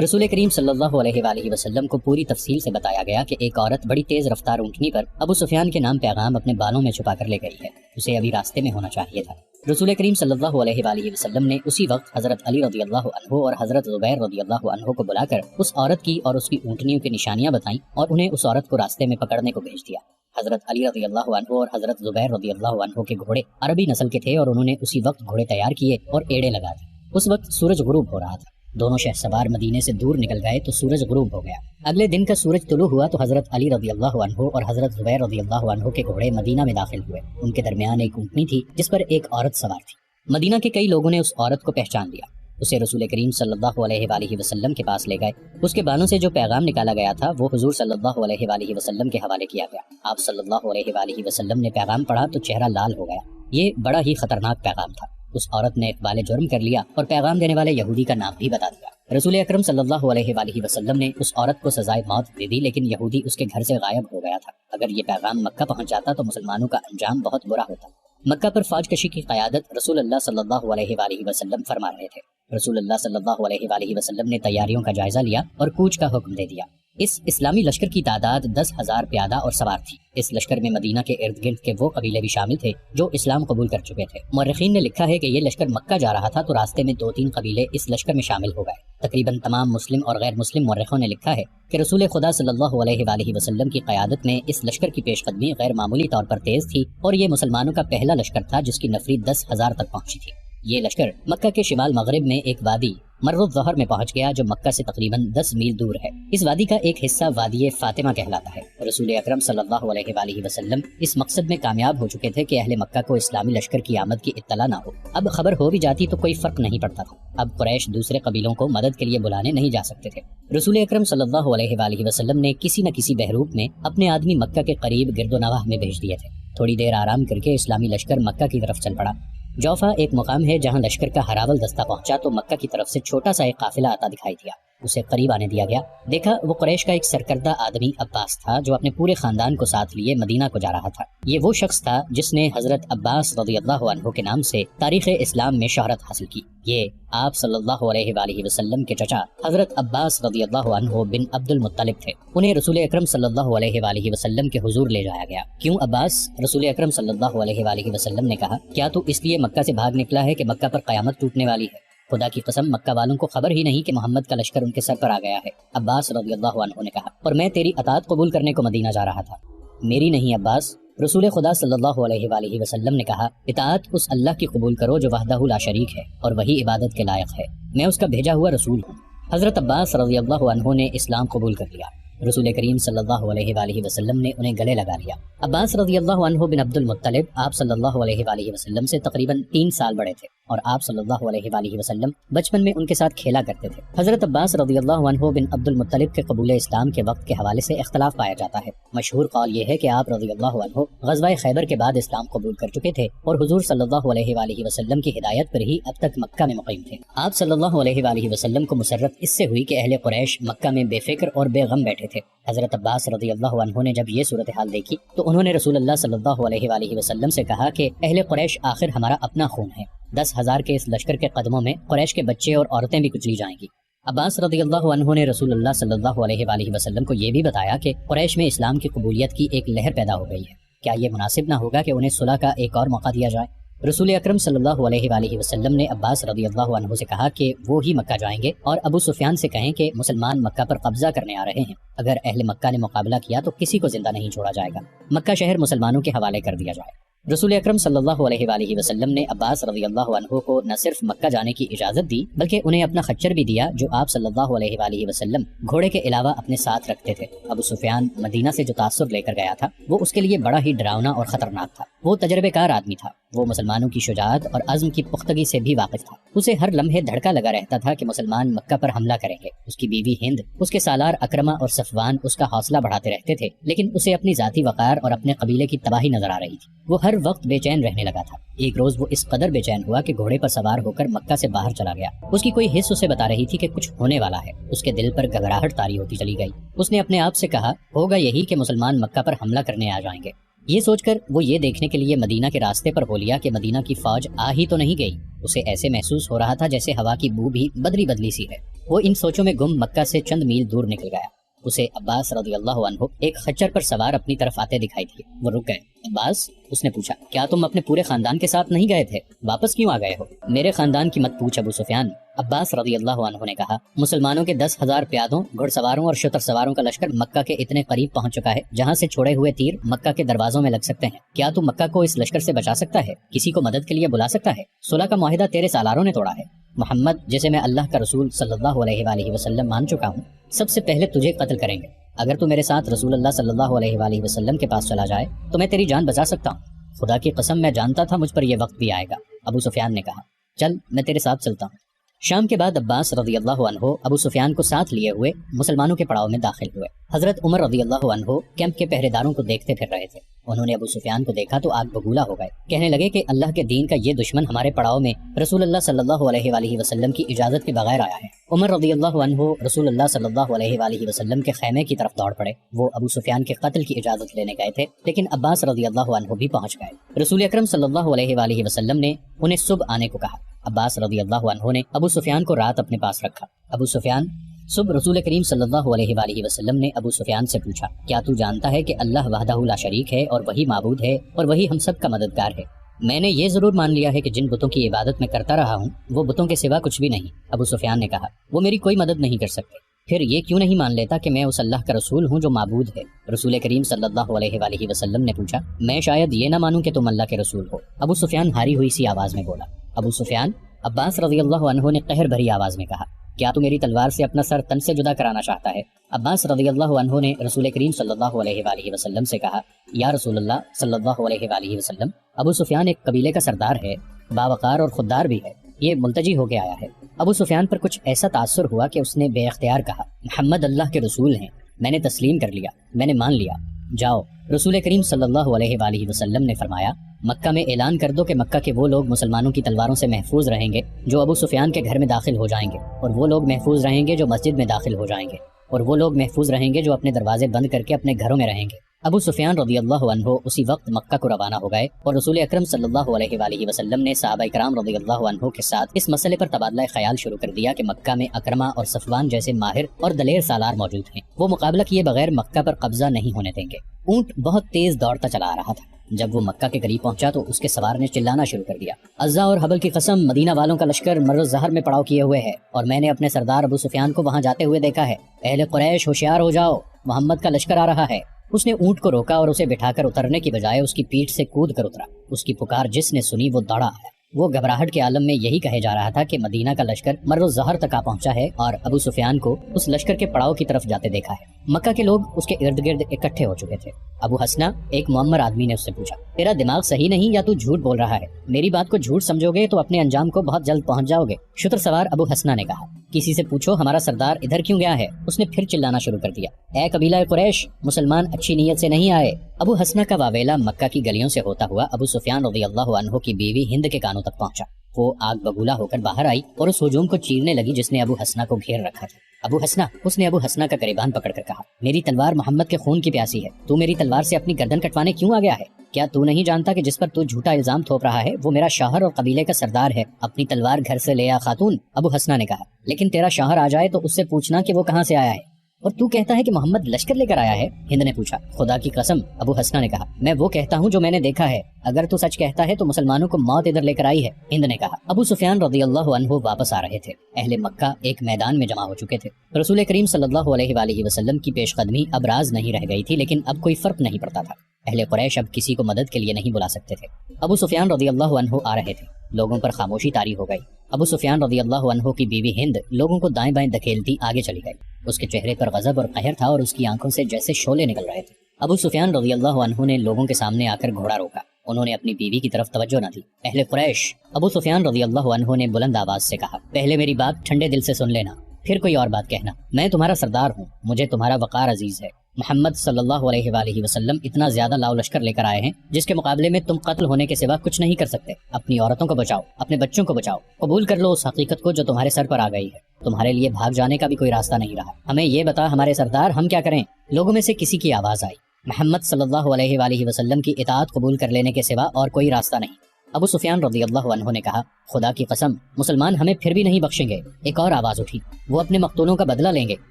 رسول کریم صلی اللہ علیہ وآلہ وسلم کو پوری تفصیل سے بتایا گیا کہ ایک عورت بڑی تیز رفتار اونٹنی پر ابو سفیان کے نام پیغام اپنے بالوں میں چھپا کر لے گئی ہے، اسے ابھی راستے میں ہونا چاہیے تھا۔ رسول کریم صلی اللہ علیہ وآلہ وسلم نے اسی وقت حضرت علی رضی اللہ عنہ اور حضرت زبیر رضی اللہ عنہ کو بلا کر اس عورت کی اور اس کی اونٹنیوں کی نشانیاں بتائیں اور انہیں اس عورت کو راستے میں پکڑنے کو بھیج دیا۔ حضرت علی رضی اللہ عنہ اور حضرت زبیر رضی اللہ عنہ کے گھوڑے عربی نسل کے تھے اور انہوں نے اسی وقت گھوڑے تیار کیے اور ایڑے لگا دی۔ اس وقت سورج غروب ہو رہا تھا، دونوں شہسوار مدینے سے دور نکل گئے تو سورج غروب ہو گیا۔ اگلے دن کا سورج طلوع ہوا تو حضرت علی رضی اللہ عنہ اور حضرت زبیر رضی اللہ عنہ کے گھوڑے مدینہ میں داخل ہوئے۔ ان کے درمیان ایک اونٹنی تھی جس پر ایک عورت سوار تھی۔ مدینہ کے کئی لوگوں نے اس عورت کو پہچان لیا، اسے رسول کریم صلی اللہ علیہ وآلہ وسلم کے پاس لے گئے۔ اس کے بالوں سے جو پیغام نکالا گیا تھا وہ حضور صلی اللہ علیہ وآلہ وسلم کے حوالے کیا گیا۔ آپ صلی اللہ علیہ وآلہ وسلم نے پیغام پڑھا تو چہرہ لال ہو گیا۔ یہ بڑا ہی خطرناک پیغام تھا۔ اس عورت نے اقبال جرم کر لیا اور پیغام دینے والے یہودی کا نام بھی بتا دیا۔ رسول اکرم صلی اللہ علیہ وآلہ وسلم نے اس عورت کو سزائے موت دے دی، لیکن یہودی اس کے گھر سے غائب ہو گیا تھا۔ اگر یہ پیغام مکہ پہنچ جاتا تو مسلمانوں کا انجام بہت برا ہوتا۔ مکہ پر فوج کشی کی قیادت رسول اللہ صلی اللہ علیہ وآلہ وسلم فرما رہے تھے۔ رسول اللہ صلی اللہ علیہ وآلہ وسلم نے تیاریوں کا جائزہ لیا اور کوچ کا حکم دے دیا۔ اس اسلامی لشکر کی تعداد 10,000 پیادہ اور سوار تھی۔ اس لشکر میں مدینہ کے ارد گرد کے وہ قبیلے بھی شامل تھے جو اسلام قبول کر چکے تھے۔ مورخین نے لکھا ہے کہ یہ لشکر مکہ جا رہا تھا تو راستے میں 2-3 قبیلے اس لشکر میں شامل ہو گئے۔ تقریباً تمام مسلم اور غیر مسلم مورخوں نے لکھا ہے کہ رسول خدا صلی اللہ علیہ وآلہ وسلم کی قیادت میں اس لشکر کی پیش قدمی غیر معمولی طور پر تیز تھی اور یہ مسلمانوں کا پہلا لشکر تھا جس کی نفری 10,000 تک پہنچی تھی۔ یہ لشکر مکہ کے شمال مغرب میں ایک وادی مر الظہر میں پہنچ گیا جو مکہ سے تقریباً 10 میل دور ہے۔ اس وادی کا ایک حصہ وادی فاطمہ کہلاتا ہے۔ رسول اکرم صلی اللہ علیہ وآلہ وسلم اس مقصد میں کامیاب ہو چکے تھے کہ اہل مکہ کو اسلامی لشکر کی آمد کی اطلاع نہ ہو۔ اب خبر ہو بھی جاتی تو کوئی فرق نہیں پڑتا تھا۔ اب قریش دوسرے قبیلوں کو مدد کے لیے بلانے نہیں جا سکتے تھے۔ رسول اکرم صلی اللہ علیہ وآلہ وسلم نے کسی نہ کسی بہروپ میں اپنے آدمی مکہ کے قریب گرد و نواح میں بھیج دیے تھے۔ تھوڑی دیر آرام کر کے اسلامی لشکر مکہ کی طرف چل پڑا۔ جوفا ایک مقام ہے جہاں لشکر کا ہراول دستہ پہنچا تو مکہ کی طرف سے چھوٹا سا ایک قافلہ آتا دکھائی دیا۔ اسے قریب آنے دیا گیا، دیکھا وہ قریش کا ایک سرکردہ آدمی عباس تھا جو اپنے پورے خاندان کو ساتھ لیے مدینہ کو جا رہا تھا۔ یہ وہ شخص تھا جس نے حضرت عباس رضی اللہ عنہ کے نام سے تاریخ اسلام میں شہرت حاصل کی۔ یہ آپ صلی اللہ علیہ وآلہ وسلم کے چچا حضرت عباس رضی اللہ عنہ بن عبد المطلب تھے۔ انہیں رسول اکرم صلی اللہ علیہ وآلہ وسلم کے حضور لے جایا گیا۔ کیوں عباس؟ رسول اکرم صلی اللہ علیہ وآلہ وسلم نے کہا، کیا تو اس لیے مکہ سے بھاگ نکلا ہے کہ مکہ پر قیامت ٹوٹنے والی ہے؟ خدا کی قسم مکہ والوں کو خبر ہی نہیں کہ محمد کا لشکر ان کے سر پر آ گیا ہے۔ عباس رضی اللہ عنہ نے کہا، اور میں تیری اطاعت قبول کرنے کو مدینہ جا رہا تھا۔ میری نہیں عباس، رسول خدا صلی اللہ علیہ وآلہ وسلم نے کہا، اطاعت اس اللہ کی قبول کرو جو وحدہ لا شریک ہے اور وہی عبادت کے لائق ہے، میں اس کا بھیجا ہوا رسول ہوں۔ حضرت عباس رضی اللہ عنہ نے اسلام قبول کر لیا۔ رسول کریم صلی اللہ علیہ وآلہ وسلم نے انہیں گلے لگا لیا۔ عباس رضی اللہ عنہ بن عبد المطلب آپ صلی اللہ علیہ وآلہ وسلم سے تقریباً 3 سال بڑے تھے اور آپ صلی اللہ علیہ وآلہ وسلم بچپن میں ان کے ساتھ کھیلا کرتے تھے۔ حضرت عباس رضی اللہ عنہ بن عبد المطلب کے قبول اسلام کے وقت کے حوالے سے اختلاف پایا جاتا ہے۔ مشہور قول یہ ہے کہ آپ رضی اللہ عنہ غزوہ خیبر کے بعد اسلام قبول کر چکے تھے اور حضور صلی اللہ علیہ وآلہ وسلم کی ہدایت پر ہی اب تک مکہ میں مقیم تھے۔ آپ صلی اللہ علیہ وآلہ وسلم کو مسرت اس سے ہوئی کہ اہل قریش مکہ میں بے فکر اور بے غم بیٹھے تھے۔ حضرت عباس رضی اللہ عنہ نے جب یہ صورتحال دیکھی تو انہوں نے رسول اللہ صلی اللہ علیہ وآلہ وسلم سے کہا کہ اہل قریش آخر ہمارا اپنا خون ہے، 10,000 کے اس لشکر کے قدموں میں قریش کے بچے اور عورتیں بھی کچلی جائیں گی۔ عباس رضی اللہ عنہ نے رسول اللہ صلی اللہ علیہ وآلہ وسلم کو یہ بھی بتایا کہ قریش میں اسلام کی قبولیت کی ایک لہر پیدا ہو گئی ہے، کیا یہ مناسب نہ ہوگا کہ انہیں صلح کا ایک اور موقع دیا جائے؟ رسول اکرم صلی اللہ علیہ وآلہ وسلم نے عباس رضی اللہ عنہ سے کہا کہ وہ ہی مکہ جائیں گے اور ابو سفیان سے کہیں کہ مسلمان مکہ پر قبضہ کرنے آ رہے ہیں، اگر اہل مکہ نے مقابلہ کیا تو کسی کو زندہ نہیں چھوڑا جائے گا، مکہ شہر مسلمانوں کے حوالے کر دیا جائے۔ رسول اکرم صلی اللہ علیہ وآلہ وسلم نے عباس رضی اللہ عنہ کو نہ صرف مکہ جانے کی اجازت دی بلکہ انہیں اپنا خچر بھی دیا جو آپ صلی اللہ علیہ وآلہ وسلم گھوڑے کے علاوہ اپنے ساتھ رکھتے تھے۔ ابو سفیان مدینہ سے جو تاثر لے کر گیا تھا وہ اس کے لیے بڑا ہی ڈراؤنا اور خطرناک تھا۔ وہ تجربے کار آدمی تھا، وہ مسلمانوں کی شجاعت اور عزم کی پختگی سے بھی واقف تھا۔ اسے ہر لمحے دھڑکا لگا رہتا تھا کہ مسلمان مکہ پر حملہ کریں گے۔ اس کی بیوی ہند، اس کے سالار اکرمہ اور صفوان اس کا حوصلہ بڑھاتے رہتے تھے، لیکن اسے اپنی ذاتی وقار اور اپنے قبیلے کی تباہی نظر آ رہی تھی۔ وہ ہر وقت بے چین رہنے لگا تھا۔ ایک روز وہ اس قدر بے چین ہوا کہ گھوڑے پر سوار ہو کر مکہ سے باہر چلا گیا۔ اس کی کوئی حس اسے بتا رہی تھی کہ کچھ ہونے والا ہے۔ اس کے دل پر گھبراہٹ طاری ہوتی چلی گئی۔ اس نے اپنے آپ سے کہا، ہوگا یہی کہ مسلمان مکہ پر حملہ کرنے آ جائیں گے۔ یہ سوچ کر وہ یہ دیکھنے کے لیے مدینہ کے راستے پر ہو لیا کہ مدینہ کی فوج آ ہی تو نہیں گئی۔ اسے ایسے محسوس ہو رہا تھا جیسے ہوا کی بو بھی بدلی بدلی سی ہے۔ وہ ان سوچوں میں گم مکہ سے چند میل دور نکل گیا۔ اسے عباس رضی اللہ عنہ ایک خچر پر سوار اپنی طرف آتے دکھائی دیے۔ وہ رک گئے۔ عباس، اس نے پوچھا، کیا تم اپنے پورے خاندان کے ساتھ نہیں گئے تھے؟ واپس کیوں آ گئے ہو؟ میرے خاندان کی مت پوچھ ابو سفیان، عباس رضی اللہ عنہ نے کہا۔ مسلمانوں کے 10,000 پیادوں، گھڑ سواروں اور شتر سواروں کا لشکر مکہ کے اتنے قریب پہنچ چکا ہے جہاں سے چھوڑے ہوئے تیر مکہ کے دروازوں میں لگ سکتے ہیں۔ کیا تو مکہ کو اس لشکر سے بچا سکتا ہے؟ کسی کو مدد کے لیے بلا سکتا ہے؟ صلح کا معاہدہ تیرے سالاروں نے توڑا ہے۔ محمد، جسے میں اللہ کا رسول صلی اللہ علیہ وآلہ وسلم مان چکا ہوں، سب سے پہلے تجھے قتل کریں گے۔ اگر تو میرے ساتھ رسول اللہ صلی اللہ علیہ وآلہ وسلم کے پاس چلا جائے تو میں تیری جان بچا سکتا ہوں۔ خدا کی قسم، میں جانتا تھا مجھ پر یہ وقت بھی آئے گا، ابو سفیان نے کہا۔ چل، میں تیرے ساتھ چلتا ہوں۔ شام کے بعد عباس رضی اللہ عنہ ابو سفیان کو ساتھ لیے ہوئے مسلمانوں کے پڑاؤ میں داخل ہوئے۔ حضرت عمر رضی اللہ عنہ کیمپ کے پہرے داروں کو دیکھتے پھر رہے تھے۔ انہوں نے ابو سفیان کو دیکھا تو آگ بگولا ہو گئے۔ کہنے لگے کہ اللہ کے دین کا یہ دشمن ہمارے پڑاؤ میں رسول اللہ صلی اللہ علیہ وآلہ وسلم کی اجازت کے بغیر آیا ہے۔ عمر رضی اللہ عنہ رسول اللہ صلی اللہ علیہ وآلہ وسلم کے خیمے کی طرف دوڑ پڑے۔ وہ ابو سفیان کے قتل کی اجازت لینے گئے تھے، لیکن عباس رضی اللہ عنہ بھی پہنچ گئے۔ رسول اکرم صلی اللہ علیہ وآلہ وسلم نے انہیں صبح آنے کو کہا۔ عباس رضی اللہ عنہ نے ابو سفیان کو رات اپنے پاس رکھا۔ ابو سفیان، صبح رسول کریم صلی اللہ علیہ وآلہ وسلم نے ابو سفیان سے پوچھا، کیا تو جانتا ہے کہ اللہ وحدہ لا شریک ہے اور وہی معبود ہے اور وہی ہم سب کا مددگار ہے؟ میں نے یہ ضرور مان لیا ہے کہ جن بتوں کی عبادت میں کرتا رہا ہوں وہ بتوں کے سوا کچھ بھی نہیں۔ ابو سفیان نے کہا، وہ میری کوئی مدد نہیں کر سکتے۔ پھر یہ کیوں نہیں مان لیتا کہ میں اس اللہ کا رسول ہوں جو معبود ہے؟ رسول کریم صلی اللہ علیہ وآلہ وسلم نے پوچھا، میں شاید یہ نہ مانوں کہ تم اللہ کے رسول ہو۔ ابو سفیان ہاری ہوئی سی آواز میں بولا۔ ابو سفیان، عباس رضی اللہ عنہ نے قہر بھری آواز میں کہا، کیا تو میری تلوار سے اپنا سر تن سے جدا کرانا چاہتا ہے؟ عباس رضی اللہ عنہ نے رسول کریم صلی اللہ علیہ وآلہ وسلم سے کہا، یا رسول اللہ صلی اللہ علیہ وآلہ وسلم، ابو سفیان ایک قبیلے کا سردار ہے، باوقار اور خوددار بھی ہے، یہ ملتجی ہو کے آیا ہے۔ ابو سفیان پر کچھ ایسا تاثر ہوا کہ اس نے بے اختیار کہا، محمد اللہ کے رسول ہیں، میں نے تسلیم کر لیا، میں نے مان لیا، جاؤ۔ رسول کریم صلی اللہ علیہ وآلہ وسلم نے فرمایا، مکہ میں اعلان کر دو کہ مکہ کے وہ لوگ مسلمانوں کی تلواروں سے محفوظ رہیں گے جو ابو سفیان کے گھر میں داخل ہو جائیں گے، اور وہ لوگ محفوظ رہیں گے جو مسجد میں داخل ہو جائیں گے، اور وہ لوگ محفوظ رہیں گے جو اپنے دروازے بند کر کے اپنے گھروں میں رہیں گے۔ ابو سفیان رضی اللہ عنہ اسی وقت مکہ کو روانہ ہو گئے، اور رسول اکرم صلی اللہ علیہ وآلہ وسلم نے صحابہ کرام رضی اللہ عنہ کے ساتھ اس مسئلے پر تبادلہ خیال شروع کر دیا کہ مکہ میں اکرمہ اور صفوان جیسے ماہر اور دلیر سالار موجود ہیں، وہ مقابلہ کیے بغیر مکہ پر قبضہ نہیں ہونے دیں گے۔ اونٹ بہت تیز دوڑتا چلا آ رہا تھا۔ جب وہ مکہ کے قریب پہنچا تو اس کے سوار نے چلانا شروع کر دیا، عزا اور حبل کی قسم، مدینہ والوں کا لشکر مر الزہر میں پڑاؤ کیے ہوئے ہے، اور میں نے اپنے سردار ابو سفیان کو وہاں جاتے ہوئے دیکھا ہے۔ اہل قریش ہوشیار ہو جاؤ، محمد کا لشکر آ رہا ہے۔ اس نے اونٹ کو روکا اور اسے بٹھا کر اترنے کی بجائے اس کی پیٹھ سے کود کر اترا۔ اس کی پکار جس نے سنی وہ دوڑا آیا۔ وہ گھبراہٹ کے عالم میں یہی کہے جا رہا تھا کہ مدینہ کا لشکر مر الزہر تک آ پہنچا ہے اور ابو سفیان کو اس لشکر کے پڑاؤ کی طرف جاتے دیکھا ہے۔ مکہ کے لوگ اس کے ارد گرد اکٹھے ہو چکے تھے۔ ابو حسنہ، ایک معمر آدمی نے اس سے پوچھا، تیرا دماغ صحیح نہیں یا تو جھوٹ بول رہا ہے؟ میری بات کو جھوٹ سمجھو گے تو اپنے انجام کو بہت جلد پہنچ جاؤ گے۔ شتر سوار ابو حسنہ نے کہا، کسی سے پوچھو ہمارا سردار ادھر کیوں گیا ہے؟ اس نے پھر چلانا شروع کر دیا، اے قبیلہ قریش، مسلمان اچھی نیت سے نہیں آئے۔ ابو حسنہ کا واویلا مکہ کی گلیوں سے ہوتا ہوا ابو سفیان رضی اللہ عنہ کی بیوی ہند کے کانوں تک پہنچا۔ وہ آگ بگولا ہو کر باہر آئی اور اس ہجوم کو چیرنے لگی جس نے ابو حسنہ کو گھیر رکھا تھا۔ ابو حسنہ، اس نے ابو حسنہ کا گریبان پکڑ کر کہا، میری تلوار محمد کے خون کی پیاسی ہے، تو میری تلوار سے اپنی گردن کٹوانے کیوں آ گیا ہے؟ کیا تو نہیں جانتا کہ جس پر تو جھوٹا الزام تھوپ رہا ہے وہ میرا شوہر اور قبیلے کا سردار ہے؟ اپنی تلوار گھر سے لے آ خاتون۔ ابو حسنہ نے کہا، لیکن تیرا شوہر آ جائے تو اس سے پوچھنا کہ وہ کہاں سے آیا ہے، اور تو کہتا ہے کہ محمد لشکر لے کر آیا ہے؟ ہند نے پوچھا۔ خدا کی قسم، ابو حسنہ نے کہا، میں وہ کہتا ہوں جو میں نے دیکھا ہے، اگر تو سچ کہتا ہے تو مسلمانوں کو موت ادھر لے کر آئی ہے، ہند نے کہا۔ ابو سفیان رضی اللہ عنہ واپس آ رہے تھے۔ اہل مکہ ایک میدان میں جمع ہو چکے تھے۔ رسول کریم صلی اللہ علیہ وآلہ وسلم کی پیش قدمی اب راز نہیں رہ گئی تھی، لیکن اب کوئی فرق نہیں پڑتا تھا۔ اہل قریش اب کسی کو مدد کے لیے نہیں بلا سکتے تھے۔ ابو سفیان رضی اللہ عنہ آ رہے تھے۔ لوگوں پر خاموشی طاری ہو گئی۔ ابو سفیان رضی اللہ عنہ کی بیوی ہند لوگوں کو دائیں بائیں دھکیلتی آگے چلی گئی۔ اس کے چہرے پر غضب اور قہر تھا اور اس کی آنکھوں سے جیسے شعلے نکل رہے تھے۔ ابو سفیان رضی اللہ عنہ نے لوگوں کے سامنے آ کر گھوڑا روکا۔ انہوں نے اپنی بیوی کی طرف توجہ نہ دی۔ اہل قریش، ابو سفیان رضی اللہ عنہ نے بلند آواز سے کہا، پہلے میری بات ٹھنڈے دل سے سن لینا، پھر کوئی اور بات کہنا۔ میں تمہارا سردار ہوں، مجھے تمہارا وقار عزیز ہے۔ محمد صلی اللہ علیہ وآلہ وسلم اتنا زیادہ لاؤ لشکر لے کر آئے ہیں جس کے مقابلے میں تم قتل ہونے کے سوا کچھ نہیں کر سکتے۔ اپنی عورتوں کو بچاؤ، اپنے بچوں کو بچاؤ، قبول کر لو اس حقیقت کو جو تمہارے سر پر آ گئی ہے۔ تمہارے لیے بھاگ جانے کا بھی کوئی راستہ نہیں رہا۔ ہمیں یہ بتا ہمارے سردار، ہم کیا کریں؟ لوگوں میں سے کسی کی آواز آئی، محمد صلی اللہ علیہ وآلہ وسلم کی اطاعت قبول کر لینے کے سوا اور کوئی راستہ نہیں۔ ابو سفیان رضی اللہ عنہ نے کہا، خدا کی قسم مسلمان ہمیں پھر بھی نہیں بخشیں گے۔ ایک اور آواز اٹھی، وہ اپنے مقتولوں کا بدلہ لیں گے،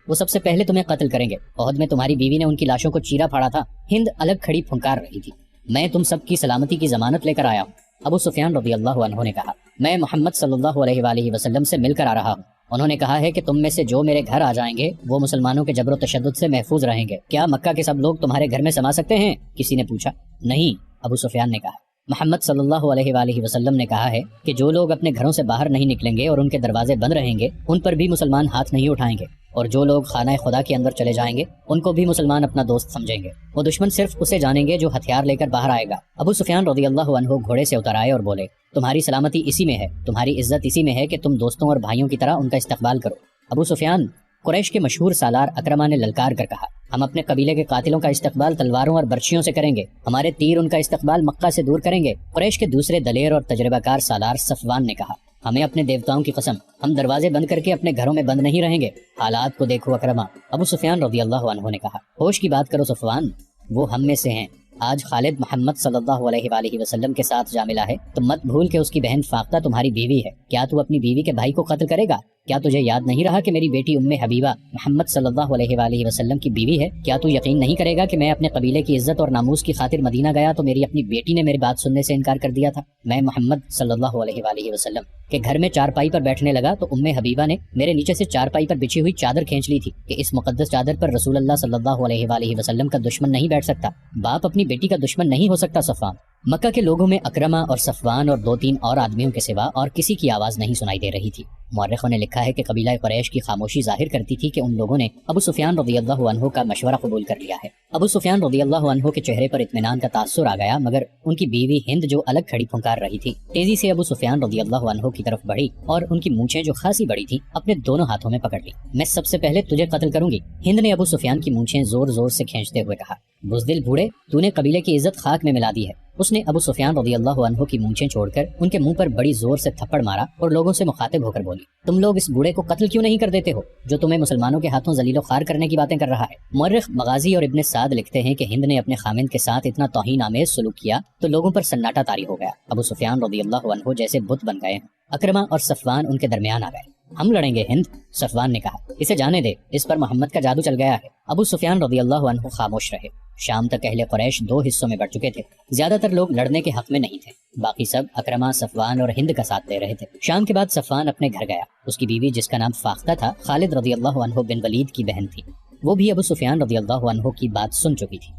وہ سب سے پہلے تمہیں قتل کریں گے۔ احد میں تمہاری بیوی نے ان کی لاشوں کو چیرا پھاڑا تھا، ہند الگ کھڑی پھنکار رہی تھی۔ میں تم سب کی سلامتی کی ضمانت لے کر آیا ہوں۔ ابو سفیان رضی اللہ عنہ نے کہا، میں محمد صلی اللہ علیہ وآلہ وسلم سے مل کر آ رہا ہوں۔ انہوں نے کہا ہے کہ تم میں سے جو میرے گھر آ جائیں گے وہ مسلمانوں کے جبر و تشدد سے محفوظ رہیں گے۔ کیا مکہ کے سب لوگ تمہارے گھر میں سما سکتے ہیں؟ کسی نے پوچھا۔ نہیں، ابو سفیان نے کہا۔ محمد صلی اللہ علیہ وآلہ وسلم نے کہا ہے کہ جو لوگ اپنے گھروں سے باہر نہیں نکلیں گے اور ان کے دروازے بند رہیں گے ان پر بھی مسلمان ہاتھ نہیں اٹھائیں گے، اور جو لوگ خانہ خدا کے اندر چلے جائیں گے ان کو بھی مسلمان اپنا دوست سمجھیں گے۔ وہ دشمن صرف اسے جانیں گے جو ہتھیار لے کر باہر آئے گا۔ ابو سفیان رضی اللہ عنہ گھوڑے سے اتر آئے اور بولے، تمہاری سلامتی اسی میں ہے، تمہاری عزت اسی میں ہے کہ تم دوستوں اور بھائیوں کی طرح ان کا استقبال کرو۔ ابو سفیان، قریش کے مشہور سالار اکرمہ نے للکار کر کہا، ہم اپنے قبیلے کے قاتلوں کا استقبال تلواروں اور برچھیوں سے کریں گے، ہمارے تیر ان کا استقبال مکہ سے دور کریں گے۔ قریش کے دوسرے دلیر اور تجربہ کار سالار صفوان نے کہا، ہمیں اپنے دیوتاؤں کی قسم، ہم دروازے بند کر کے اپنے گھروں میں بند نہیں رہیں گے، حالات کو دیکھو اکرمہ۔ ابو سفیان رضی اللہ عنہ نے کہا، ہوش کی بات کرو صفوان، وہ ہم میں سے ہیں۔ آج خالد محمد صلی اللہ علیہ وآلہ وسلم کے ساتھ جا ملا ہے، تو مت بھول کہ اس کی بہن فاختہ تمہاری بیوی ہے۔ کیا تو اپنی بیوی کے بھائی کو قتل کرے گا؟ کیا تجھے یاد نہیں رہا کہ میری بیٹی حبیبہ محمد صلی اللہ علیہ وآلہ وسلم کی بیوی ہے؟ کیا تو یقین نہیں کرے گا کہ میں اپنے قبیلے کی عزت اور ناموس کی خاطر مدینہ گیا تو میری اپنی بیٹی نے میری بات سننے سے انکار کر دیا تھا؟ میں محمد صلی اللہ علیہ وآلہ وسلم کے گھر میں چارپائی پر بیٹھنے لگا تو حبیبہ نے میرے نیچے سے چارپائی پر بچھی ہوئی چادر کھینچ لی تھی کہ اس مقدس چادر پر رسول اللہ صلی اللہ علیہ وآلہ وسلم کا دشمن نہیں بیٹھ سکتا، باپ اپنی بیٹی کا دشمن نہیں ہو سکتا۔ صفوان، مکہ کے لوگوں میں اکرمہ اور صفوان اور 2-3 اور آدمیوں کے سوا اور کسی کی آواز نہیں سنائی دے رہی تھی۔ مورخوں نے لکھا ہے کہ قبیلہ قریش کی خاموشی ظاہر کرتی تھی کہ ان لوگوں نے ابو سفیان رضی اللہ عنہ کا مشورہ قبول کر لیا ہے۔ ابو سفیان رضی اللہ عنہ کے چہرے پر اطمینان کا تاثر آ گیا، مگر ان کی بیوی ہند جو الگ کھڑی پھنکار رہی تھی تیزی سے ابو سفیان رضی اللہ عنہ کی طرف بڑھی اور ان کی مونچھیں جو خاصی بڑی تھیں اپنے دونوں ہاتھوں میں پکڑ لی۔ میں سب سے پہلے تجھے قتل کروں گی، ہند نے ابو سفیان کی مونچھیں زور زور سے کھینچتے ہوئے کہا۔ بزدل بوڑھے، تو نے قبیلے کی عزت خاک میں ملا دی ہے۔ اس نے ابو سفیان رضی اللہ عنہ کی مونچھیں چھوڑ کر ان کے منہ پر بڑی زور سے تھپڑ مارا اور لوگوں سے مخاطب ہو کر بولی، تم لوگ اس بوڑھے کو قتل کیوں نہیں کر دیتے ہو جو تمہیں مسلمانوں کے ہاتھوں ذلیل و خوار کرنے کی باتیں کر رہا ہے؟ مورخ مغازی اور ابن سعد لکھتے ہیں کہ ہند نے اپنے خامند کے ساتھ اتنا توہین آمیز سلوک کیا تو لوگوں پر سناٹا طاری ہو گیا۔ ابو سفیان رضی اللہ عنہ جیسے بت بن گئے ہیں۔ اکرمہ اور صفوان ان کے درمیان آ گئے۔ ہم لڑیں گے ہند، صفوان نے کہا، اسے جانے دے، اس پر محمد کا جادو چل گیا ہے۔ ابو سفیان رضی اللہ عنہ خاموش رہے۔ شام تک اہل قریش 2 حصوں میں بٹ چکے تھے، زیادہ تر لوگ لڑنے کے حق میں نہیں تھے، باقی سب اکرمہ، صفوان اور ہند کا ساتھ دے رہے تھے۔ شام کے بعد صفوان اپنے گھر گیا۔ اس کی بیوی جس کا نام فاختہ تھا خالد رضی اللہ عنہ بن ولید کی بہن تھی، وہ بھی ابو سفیان رضی اللہ عنہ کی بات سن چکی تھی۔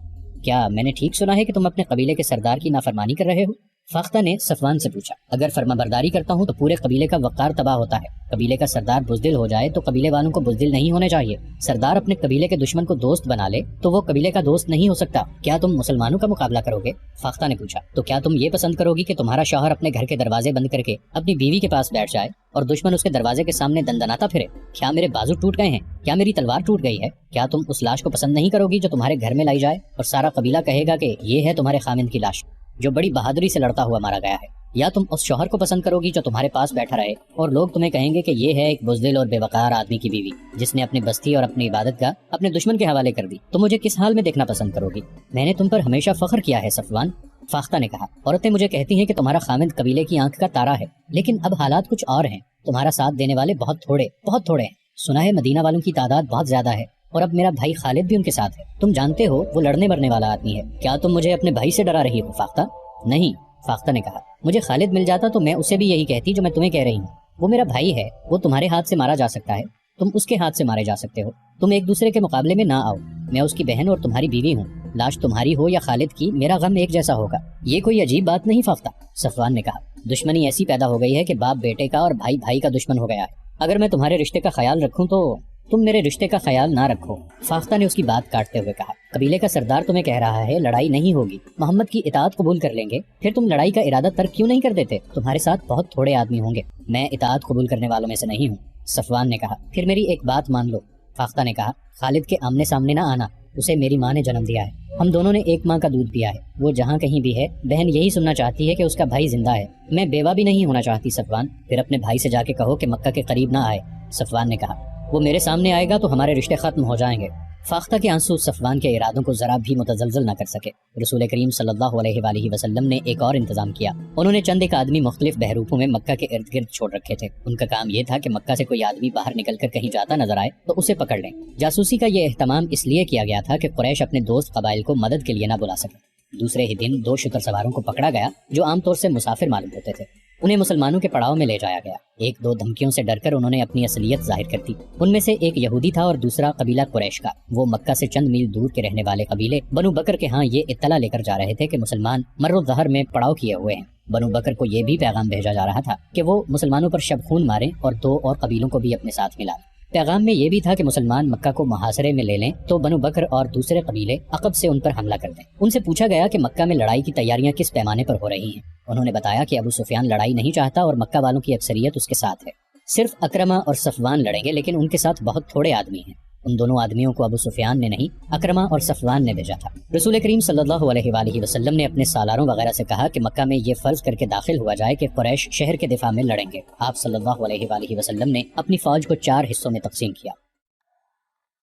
کیا میں نے ٹھیک سنا ہے کہ تم اپنے قبیلے کے سردار کی نافرمانی کر رہے ہو؟ فاختہ نے صفوان سے پوچھا۔ اگر فرما برداری کرتا ہوں تو پورے قبیلے کا وقار تباہ ہوتا ہے۔ قبیلے کا سردار بزدل ہو جائے تو قبیلے والوں کو بزدل نہیں ہونے چاہیے۔ سردار اپنے قبیلے کے دشمن کو دوست بنا لے تو وہ قبیلے کا دوست نہیں ہو سکتا۔ کیا تم مسلمانوں کا مقابلہ کرو گے؟ فاختہ نے پوچھا۔ تو کیا تم یہ پسند کرو گی کہ تمہارا شوہر اپنے گھر کے دروازے بند کر کے اپنی بیوی کے پاس بیٹھ جائے اور دشمن اس کے دروازے کے سامنے دندناتا پھرے؟ کیا میرے بازو ٹوٹ گئے ہیں؟ کیا میری تلوار ٹوٹ گئی ہے؟ کیا تم اس لاش کو پسند نہیں کرو گی جو تمہارے گھر میں لائی جائے اور سارا قبیلہ کہے گا کہ یہ ہے تمہارے خامند کی لاش جو بڑی بہادری سے لڑتا ہوا مارا گیا ہے؟ یا تم اس شوہر کو پسند کرو گی جو تمہارے پاس بیٹھا رہے اور لوگ تمہیں کہیں گے کہ یہ ہے ایک بزدل اور بے وقار آدمی کی بیوی جس نے اپنی بستی اور اپنی عبادت کا اپنے دشمن کے حوالے کر دی؟ تم مجھے کس حال میں دیکھنا پسند کرو گی؟ میں نے تم پر ہمیشہ فخر کیا ہے صفوان، فاختہ نے کہا۔ عورتیں مجھے کہتی ہیں کہ تمہارا خامند قبیلے کی آنکھ کا تارا ہے، لیکن اب حالات کچھ اور ہیں، تمہارا ساتھ دینے والے بہت تھوڑے ہیں۔ سنا ہے مدینہ والوں کی تعداد بہت زیادہ ہے اور اب میرا بھائی خالد بھی ان کے ساتھ ہے۔ تم جانتے ہو وہ لڑنے مرنے والا آدمی ہے۔ کیا تم مجھے اپنے بھائی سے ڈرا رہی ہو فاختہ؟ نہیں، فاختہ نے کہا، مجھے خالد مل جاتا تو میں اسے بھی یہی کہتی جو میں تمہیں کہہ رہی ہوں۔ وہ میرا بھائی ہے، وہ تمہارے ہاتھ سے مارا جا سکتا ہے، تم اس کے ہاتھ سے مارے جا سکتے ہو۔ تم ایک دوسرے کے مقابلے میں نہ آؤ، میں اس کی بہن اور تمہاری بیوی ہوں، لاش تمہاری ہو یا خالد کی میرا غم ایک جیسا ہوگا۔ یہ کوئی عجیب بات نہیں فاختہ، صفوان نے کہا، دشمنی ایسی پیدا ہو گئی ہے کہ باپ بیٹے کا اور بھائی بھائی کا دشمن ہو گیا ہے۔ اگر میں تمہارے رشتے کا خیال رکھوں تو تم میرے رشتے کا خیال نہ رکھو، فاختہ نے اس کی بات کاٹتے ہوئے کہا۔ قبیلے کا سردار تمہیں کہہ رہا ہے لڑائی نہیں ہوگی، محمد کی اطاعت قبول کر لیں گے، پھر تم لڑائی کا ارادہ ترک کیوں نہیں کر دیتے؟ تمہارے ساتھ بہت تھوڑے آدمی ہوں گے۔ میں اطاعت قبول کرنے والوں میں سے نہیں ہوں، صفوان نے کہا۔ پھر میری ایک بات مان لو، فاختہ نے کہا، خالد کے آمنے سامنے نہ آنا، اسے میری ماں نے جنم دیا ہے، ہم دونوں نے ایک ماں کا دودھ پیا ہے، وہ جہاں کہیں بھی ہے بہن یہی سننا چاہتی ہے کہ اس کا بھائی زندہ ہے، میں بیوہ بھی نہیں ہونا چاہتی۔ صفوان، پھر اپنے بھائی سے جا کے کہو کہ مکہ کے قریب نہ آئے، صفوان نے کہا۔ وہ میرے سامنے آئے گا تو ہمارے رشتے ختم ہو جائیں گے۔ فاختہ کے آنسو صفوان کے ارادوں کو ذرا بھی متزلزل نہ کر سکے۔ رسول کریم صلی اللہ علیہ وآلہ وسلم نے ایک اور انتظام کیا۔ انہوں نے چند ایک آدمی مختلف بحروپوں میں مکہ کے ارد گرد چھوڑ رکھے تھے۔ ان کا کام یہ تھا کہ مکہ سے کوئی آدمی باہر نکل کر کہیں جاتا نظر آئے تو اسے پکڑ لیں۔ جاسوسی کا یہ اہتمام اس لیے کیا گیا تھا کہ قریش اپنے دوست قبائل کو مدد کے لیے نہ بلا سکے۔ دوسرے ہی دن 2 شتر سواروں کو پکڑا گیا جو عام طور سے مسافر معلوم ہوتے تھے۔ انہیں مسلمانوں کے پڑاؤ میں لے جایا گیا۔ 1-2 دھمکیوں سے ڈر کر انہوں نے اپنی اصلیت ظاہر کر دی۔ ان میں سے ایک یہودی تھا اور دوسرا قبیلہ قریش کا۔ وہ مکہ سے چند میل دور کے رہنے والے قبیلے بنو بکر کے ہاں یہ اطلاع لے کر جا رہے تھے کہ مسلمان مر الظہر میں پڑاؤ کیے ہوئے ہیں۔ بنو بکر کو یہ بھی پیغام بھیجا جا رہا تھا کہ وہ مسلمانوں پر شب خون ماریں اور 2 اور قبیلوں کو بھی اپنے ساتھ ملا لیں۔ پیغام میں یہ بھی تھا کہ مسلمان مکہ کو محاصرے میں لے لیں تو بنو بکر اور دوسرے قبیلے عقب سے ان پر حملہ کر دیں۔ ان سے پوچھا گیا کہ مکہ میں لڑائی کی تیاریاں کس پیمانے پر ہو رہی ہیں۔ انہوں نے بتایا کہ ابو سفیان لڑائی نہیں چاہتا اور مکہ والوں کی اکثریت اس کے ساتھ ہے۔ صرف اکرمہ اور صفوان لڑیں گے، لیکن ان کے ساتھ بہت تھوڑے آدمی ہیں۔ ان دونوں آدمیوں کو ابو سفیان نے نہیں، اکرمہ اور صفوان نے بھیجا تھا۔ رسول کریم صلی اللہ علیہ وآلہ وسلم نے اپنے سالاروں وغیرہ سے کہا کہ مکہ میں یہ فرض کر کے داخل ہوا جائے کہ قریش شہر کے دفاع میں لڑیں گے۔ آپ صلی اللہ علیہ وآلہ وسلم نے اپنی فوج کو 4 حصوں میں تقسیم کیا۔